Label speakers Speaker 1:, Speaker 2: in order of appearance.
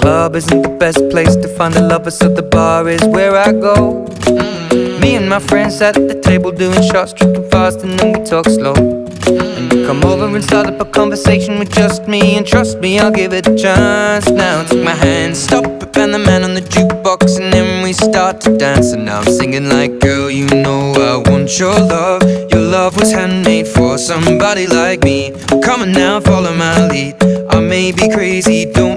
Speaker 1: club isn't the best place to find a lover, so the bar is where I go. Me and my friends sat at the table doing shots, tripping fast, and then we talk slow. And you come over and start up a conversation with just me, and trust me, I'll give it a chance. Now take my hand, stop it, and the man on the jukebox, and then we start to dance. And now I'm singing like, girl, you know I want your love. Your love was handmade for somebody like me. Come on now, follow my lead. I may be crazy, don't